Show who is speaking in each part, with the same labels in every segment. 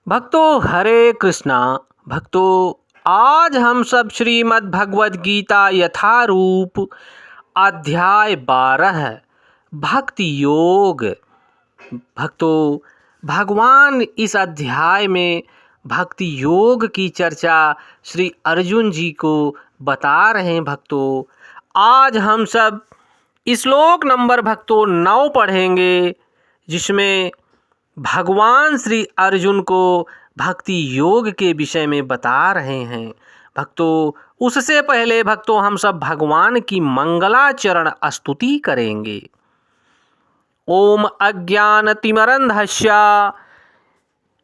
Speaker 1: भक्तों हरे कृष्णा। भक्तों आज हम सब श्रीमद् भगवद गीता यथारूप अध्याय 12 भक्ति योग। भक्तों भगवान इस अध्याय में भक्ति योग की चर्चा श्री अर्जुन जी को बता रहे हैं। भक्तों आज हम सब श्लोक नंबर 9 पढ़ेंगे, जिसमें भगवान श्री अर्जुन को भक्ति योग के विषय में बता रहे हैं। भक्तों उससे पहले भक्तों हम सब भगवान की मंगलाचरण स्तुति करेंगे। ओम अज्ञानतिमिरन्धस्य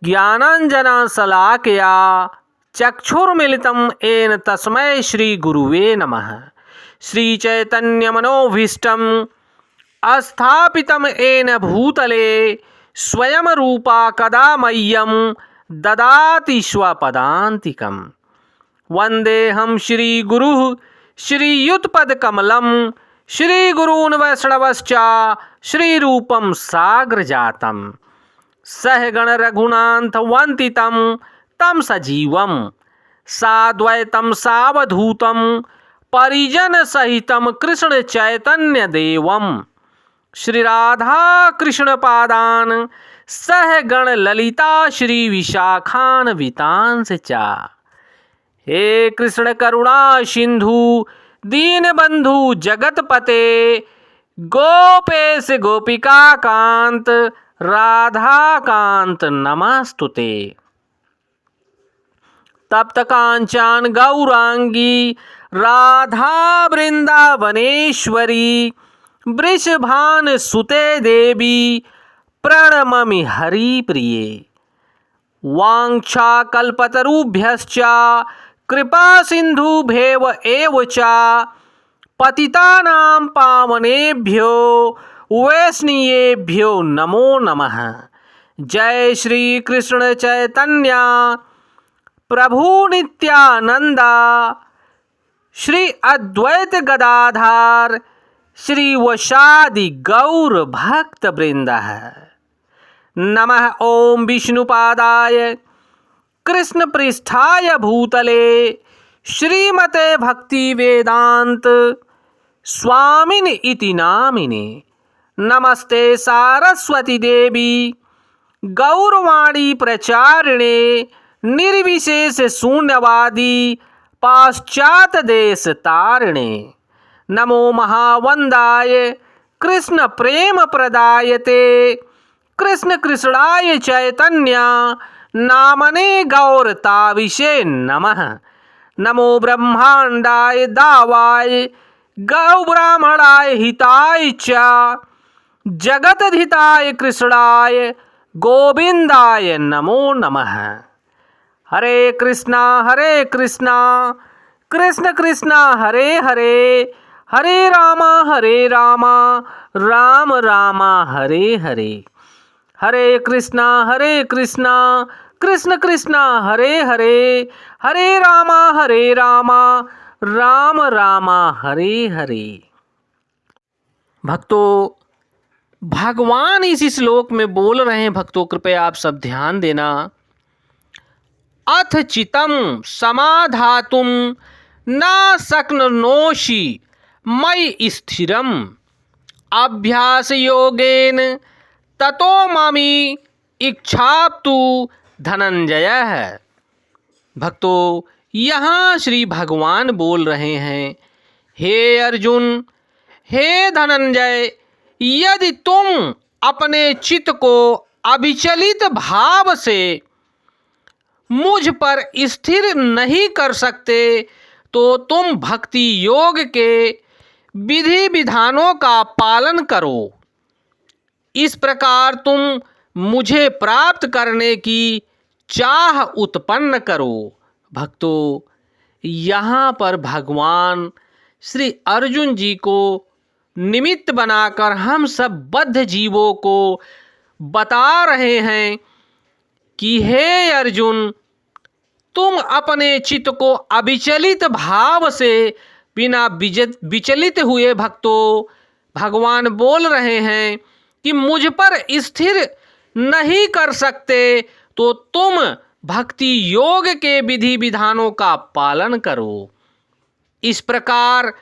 Speaker 1: ज्ञानाञ्जनशलाकया चक्षुर्मिलितं येन तस्मै श्री गुरुवे नमः। श्री चैतन्यमनोभीष्टं स्थापितं येन भूतले स्वयं रूपा कदा मह्यं ददाति स्वपदान्तिकम्। वन्देऽहं श्रीगुरुः श्रीयुतपदकमलं श्रीगुरून् वैष्णवश्च श्रीरूपं साग्रजातं सहगण रघुनाथवन्दितं तं सजीवं साद्वैतं सावधूतं परिजनसहितं कृष्ण चैतन्य देवं श्री राधा कृष्ण पादान सह गण ललिता श्री विशाखान वितांस चा। हे कृष्ण करुणा सिंधु दीन बंधु जगतपते गोपेश गोपिका कांत राधा कांत नमस्तुते। तप्त कांचन गौरांगी राधा वृंदावनेश्वरी वृषभान सुते देवी प्रणममि हरिप्रिये। वाञ्छा कल्पतरुभ्यश्च कृपा सिन्धुभ्येव एव च पतितानां पावनेभ्यो वैष्णवेभ्यो नमो नमः। जय श्री कृष्ण चैतन्य प्रभु नित्यानंदा श्री अद्वैत गदाधर श्री वशादि गौर भक्त वृंद। नमः ओम विष्णुपादाय कृष्ण पृष्ठाय भूतले श्रीमते भक्ति वेदांत स्वामिन इति नामिने। नमस्ते सारस्वती देवी गौरवाणी प्रचारिणे निर्विशेष शून्यवादी पाश्चात देश तारिणे। नमो महावंदाय कृष्ण प्रेम प्रदायते कृष्ण कृष्णाय चैतन्य नामने गौरताविषे नमः। नमो ब्रह्मांडाय दावाय गौ ब्राह्मणाय हिताय च जगतधिताय कृष्णाय गोविंदाय नमो नमः। हरे कृष्णा कृष्ण कृष्णा हरे हरे हरे रामा राम राम हरे हरे। हरे कृष्णा कृष्ण कृष्ण हरे हरे हरे राम राम राम हरे हरे। भक्तों भगवान इस श्लोक में बोल रहे हैं। भक्तों कृपया आप सब ध्यान देना। अथ चितं समाधातुं न शक्नोषि मयि स्थिरम् अभ्यास योगेन ततो मामी इच्छाप्तु धनंजय। भक्तों यहाँ श्री भगवान बोल रहे हैं, हे अर्जुन हे धनंजय, यदि तुम अपने चित्त को अविचलित भाव से मुझ पर स्थिर नहीं कर सकते तो तुम भक्ति योग के विधि विधानों का पालन करो। इस प्रकार तुम मुझे प्राप्त करने की चाह उत्पन्न करो। भक्तों यहाँ पर भगवान श्री अर्जुन जी को निमित्त बनाकर हम सब बद्ध जीवों को बता रहे हैं कि हे अर्जुन, तुम अपने चित्त को अविचलित भाव से बिना विचलित हुए भक्तों भगवान बोल रहे हैं कि मुझ पर स्थिर नहीं कर सकते तो तुम भक्ति योग के विधि विधानों का पालन करो। इस प्रकार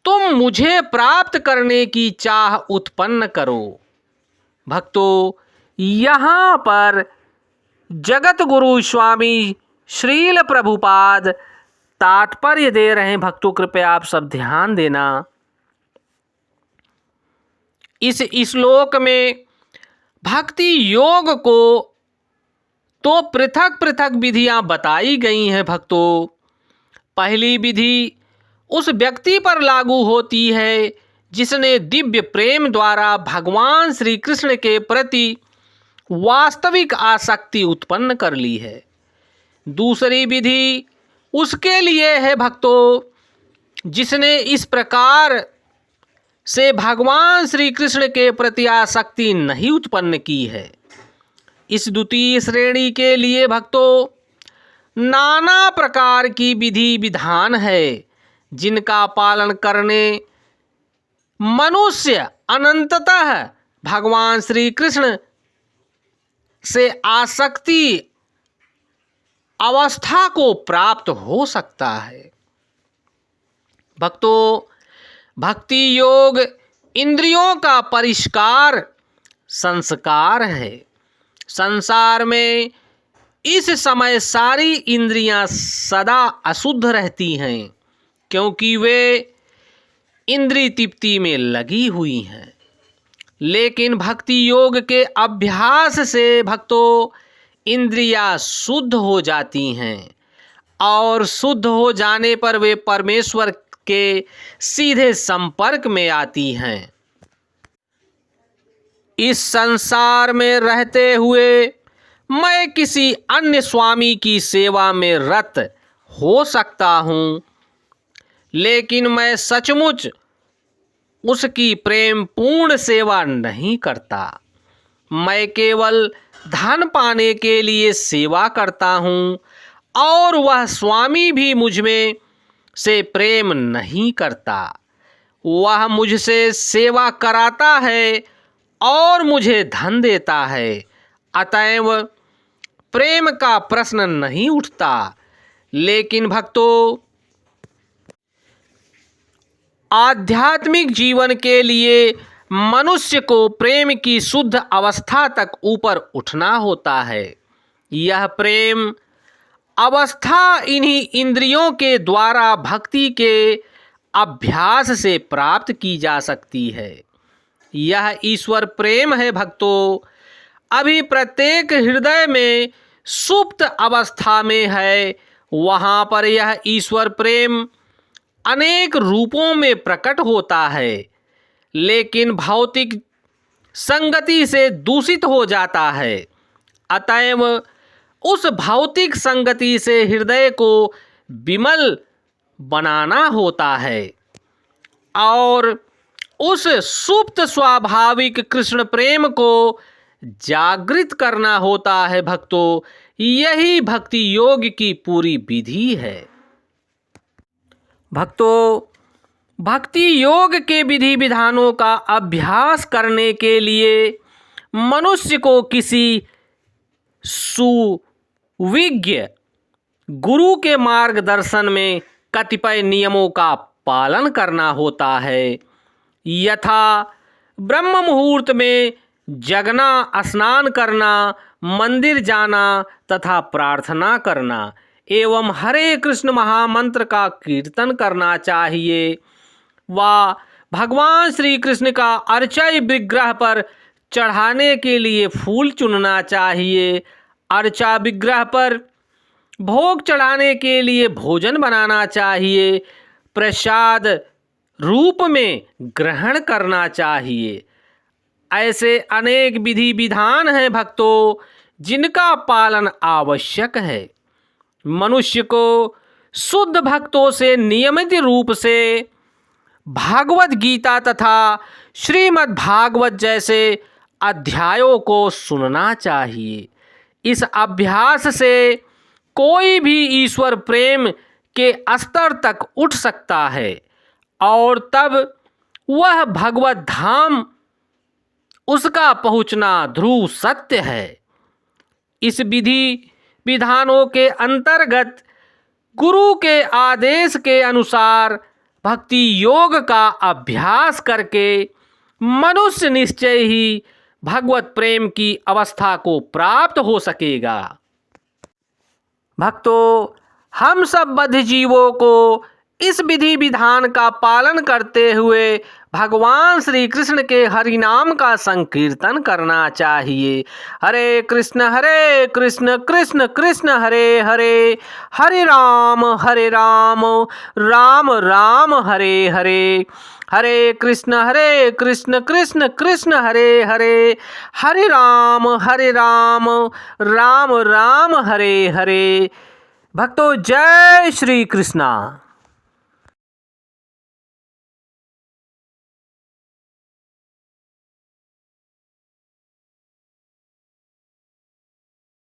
Speaker 1: तुम मुझे प्राप्त करने की चाह उत्पन्न करो। भक्तों, यहाँ पर जगत गुरु स्वामी श्रील प्रभुपाद तात्पर्य दे रहे हैं। भक्तों, कृपया आप सब ध्यान देना। इस श्लोक में भक्ति योग को तो पृथक पृथक विधियां बताई गई हैं। भक्तों, पहली विधि उस व्यक्ति पर लागू होती है जिसने दिव्य प्रेम द्वारा भगवान श्री कृष्ण के प्रति वास्तविक आसक्ति उत्पन्न कर ली है। दूसरी विधि उसके लिए है भक्तों, जिसने इस प्रकार से भगवान श्री कृष्ण के प्रति आसक्ति नहीं उत्पन्न की है। इस द्वितीय श्रेणी के लिए भक्तों नाना प्रकार की विधि विधान है, जिनका पालन करने मनुष्य अनंततः भगवान श्री कृष्ण से आसक्ति अवस्था को प्राप्त हो सकता है। भक्तों, भक्ति योग इंद्रियों का परिष्कार संस्कार है। संसार में इस समय सारी इंद्रियां सदा अशुद्ध रहती हैं, क्योंकि वे इंद्रिय तृप्ति में लगी हुई हैं। लेकिन भक्ति योग के अभ्यास से भक्तों इंद्रियां शुद्ध हो जाती हैं और शुद्ध हो जाने पर वे परमेश्वर के सीधे संपर्क में आती हैं। इस संसार में रहते हुए मैं किसी अन्य स्वामी की सेवा में रत हो सकता हूँ, लेकिन मैं सचमुच उसकी प्रेम पूर्ण सेवा नहीं करता। मैं केवल धन पाने के लिए सेवा करता हूँ और वह स्वामी भी मुझ में से प्रेम नहीं करता। वह मुझसे सेवा कराता है और मुझे धन देता है, अतएव प्रेम का प्रश्न नहीं उठता। लेकिन भक्तों, आध्यात्मिक जीवन के लिए मनुष्य को प्रेम की शुद्ध अवस्था तक ऊपर उठना होता है। यह प्रेम अवस्था इन्हीं इंद्रियों के द्वारा भक्ति के अभ्यास से प्राप्त की जा सकती है। यह ईश्वर प्रेम है भक्तों, अभी प्रत्येक हृदय में सुप्त अवस्था में है। वहाँ पर यह ईश्वर प्रेम अनेक रूपों में प्रकट होता है, लेकिन भौतिक संगति से दूषित हो जाता है। अतएव उस भौतिक संगति से हृदय को विमल बनाना होता है और उस सुप्त स्वाभाविक कृष्ण प्रेम को जागृत करना होता है। भक्तों, यही भक्ति योग की पूरी विधि है। भक्तों, भक्ति योग के विधि विधानों का अभ्यास करने के लिए मनुष्य को किसी सुविज्ञ गुरु के मार्गदर्शन में कतिपय नियमों का पालन करना होता है। यथा ब्रह्म मुहूर्त में जगना, स्नान करना, मंदिर जाना तथा प्रार्थना करना एवं हरे कृष्ण महामंत्र का कीर्तन करना चाहिए। व भगवान श्री कृष्ण का अर्चय विग्रह पर चढ़ाने के लिए फूल चुनना चाहिए। अर्चा विग्रह पर भोग चढ़ाने के लिए भोजन बनाना चाहिए। प्रसाद रूप में ग्रहण करना चाहिए। ऐसे अनेक विधि विधान हैं भक्तों, जिनका पालन आवश्यक है। मनुष्य को शुद्ध भक्तों से नियमित रूप से भागवत गीता तथा श्रीमद् भागवत जैसे अध्यायों को सुनना चाहिए। इस अभ्यास से कोई भी ईश्वर प्रेम के स्तर तक उठ सकता है और तब वह भगवत धाम उसका पहुंचना ध्रुव सत्य है। इस विधि विधानों के अंतर्गत गुरु के आदेश के अनुसार भक्ति योग का अभ्यास करके मनुष्य निश्चय ही भगवत प्रेम की अवस्था को प्राप्त हो सकेगा। भक्तों, हम सब बद्ध जीवों को इस विधि विधान का पालन करते हुए भगवान श्री कृष्ण के हरि नाम का संकीर्तन करना चाहिए। हरे कृष्ण कृष्ण कृष्ण हरे हरे, हरे राम राम राम हरे हरे, हरे कृष्ण कृष्ण कृष्ण हरे हरे, हरे राम राम राम हरे हरे। भक्तों, जय श्री कृष्णा।